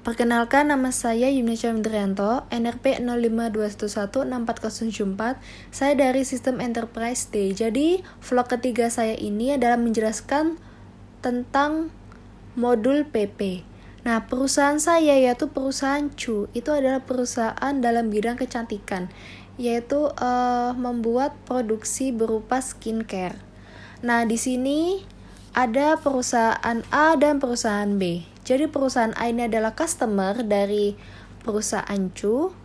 Perkenalkan, nama saya Yumnesha Indrianto, NRP 0521164074. Saya dari Sistem Enterprise D. Jadi, vlog ketiga saya ini adalah menjelaskan tentang modul PP. Nah, perusahaan saya yaitu perusahaan Chu. Itu adalah perusahaan dalam bidang kecantikan, yaitu membuat produksi berupa skincare. Nah, di sini ada perusahaan A dan perusahaan B. Jadi perusahaan A ini adalah customer dari perusahaan Chu,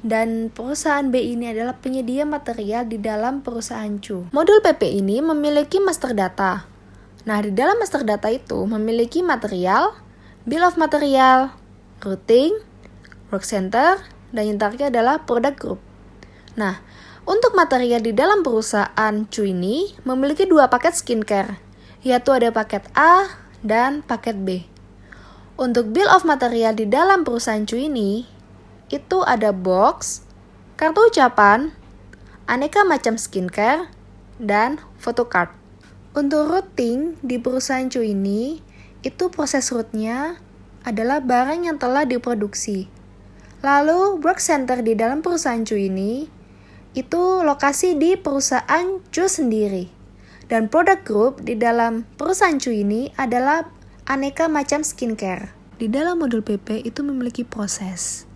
dan perusahaan B ini adalah penyedia material di dalam perusahaan Chu. Modul PP ini memiliki master data. Nah, di dalam master data itu memiliki material, bill of material, routing, work center, dan yang terakhir adalah product group. Nah, untuk material di dalam perusahaan Chu ini memiliki dua paket skincare, yaitu ada paket A dan paket B. Untuk bill of material di dalam perusahaan Chu ini, itu ada box, kartu ucapan, aneka macam skincare, dan photocard. Untuk routing di perusahaan Chu ini, itu proses route-nya adalah barang yang telah diproduksi. Lalu, work center di dalam perusahaan Chu ini, itu lokasi di perusahaan Chu sendiri. Dan product group di dalam perusahaan Chu ini adalah aneka macam skincare. Di dalam modul PP itu memiliki proses.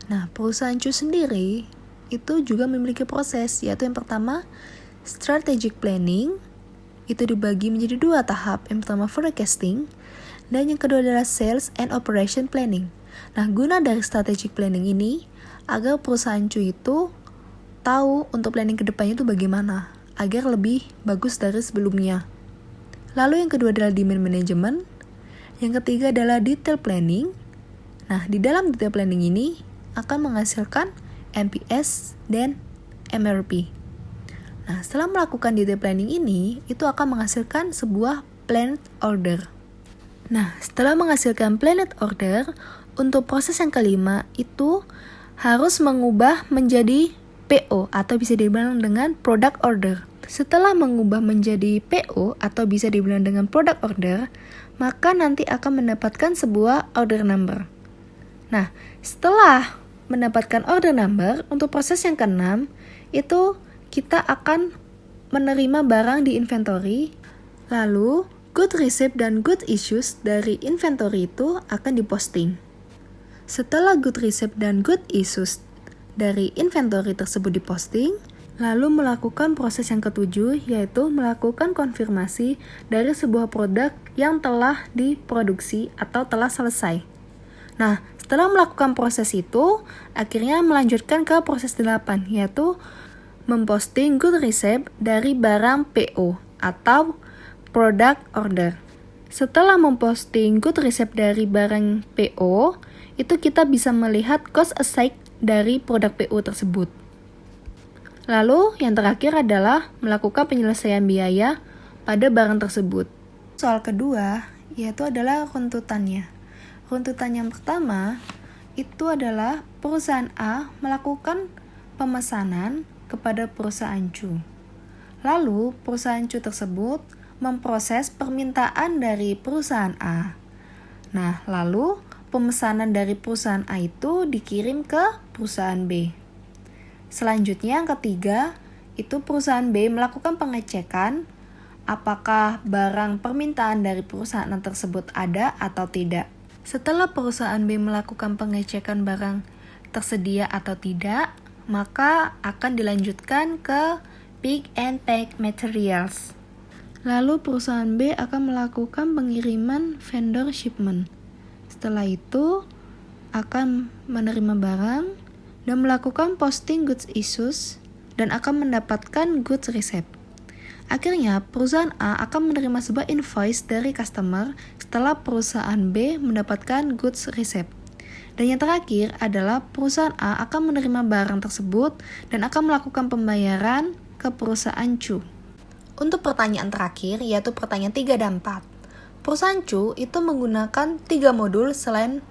Nah, perusahaan Chu sendiri itu juga memiliki proses, yaitu yang pertama, strategic planning. Itu dibagi menjadi dua tahap. Yang pertama forecasting, dan yang kedua adalah sales and operation planning. Nah, guna dari strategic planning ini agar perusahaan Chu itu tahu untuk planning ke depannya itu bagaimana agar lebih bagus dari sebelumnya. Lalu yang kedua adalah demand management. Yang ketiga adalah detail planning. Nah, di dalam detail planning ini akan menghasilkan MPS dan MRP. Nah, setelah melakukan detail planning ini, itu akan menghasilkan sebuah planned order. Nah, setelah menghasilkan planned order, untuk proses yang kelima itu harus mengubah menjadi PO atau bisa dibilang dengan product order. Setelah mengubah menjadi PO atau bisa dibilang dengan product order, maka nanti akan mendapatkan sebuah order number. Nah, setelah mendapatkan order number, untuk proses yang keenam, itu kita akan menerima barang di inventory, lalu good receipt dan good issues dari inventory itu akan diposting. Setelah good receipt dan good issues dari inventory tersebut diposting, lalu melakukan proses yang ketujuh, yaitu melakukan konfirmasi dari sebuah produk yang telah diproduksi atau telah selesai. Nah, setelah melakukan proses itu, akhirnya melanjutkan ke proses 8, yaitu memposting good receipt dari barang PO atau product order. Setelah memposting good receipt dari barang PO, itu kita bisa melihat cost aside dari produk PO tersebut. Lalu, yang terakhir adalah melakukan penyelesaian biaya pada barang tersebut. Soal kedua, yaitu adalah runtutannya. Runtutan yang pertama, itu adalah perusahaan A melakukan pemesanan kepada perusahaan Chu. Lalu, perusahaan Chu tersebut memproses permintaan dari perusahaan A. Nah, lalu pemesanan dari perusahaan A itu dikirim ke perusahaan B. Selanjutnya yang ketiga, itu perusahaan B melakukan pengecekan apakah barang permintaan dari perusahaan tersebut ada atau tidak. Setelah perusahaan B melakukan pengecekan barang tersedia atau tidak, maka akan dilanjutkan ke pick and pack materials. Lalu perusahaan B akan melakukan pengiriman vendor shipment. Setelah itu akan menerima barang dan melakukan posting goods issues dan akan mendapatkan goods receipt. Akhirnya, perusahaan A akan menerima sebuah invoice dari customer setelah perusahaan B mendapatkan goods receipt. Dan yang terakhir adalah perusahaan A akan menerima barang tersebut dan akan melakukan pembayaran ke perusahaan Chu. Untuk pertanyaan terakhir, yaitu pertanyaan 3 dan 4. Perusahaan Chu itu menggunakan 3 modul selain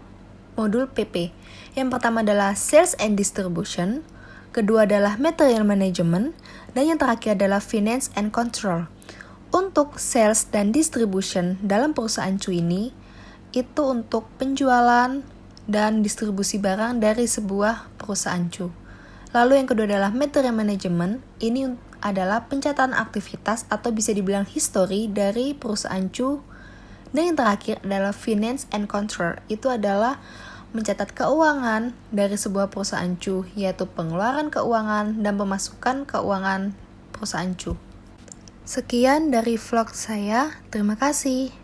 modul PP. Yang pertama adalah Sales and Distribution, kedua adalah Material Management, dan yang terakhir adalah Finance and Control. Untuk sales dan distribution dalam perusahaan Chu ini, itu untuk penjualan dan distribusi barang dari sebuah perusahaan Cu. Lalu yang kedua adalah material management. Ini adalah pencatatan aktivitas atau bisa dibilang history dari perusahaan Cu. Dan yang terakhir adalah finance and control. Itu adalah mencatat keuangan dari sebuah perusahaan Cu, yaitu pengeluaran keuangan dan pemasukan keuangan perusahaan Cu. Sekian dari vlog saya. Terima kasih.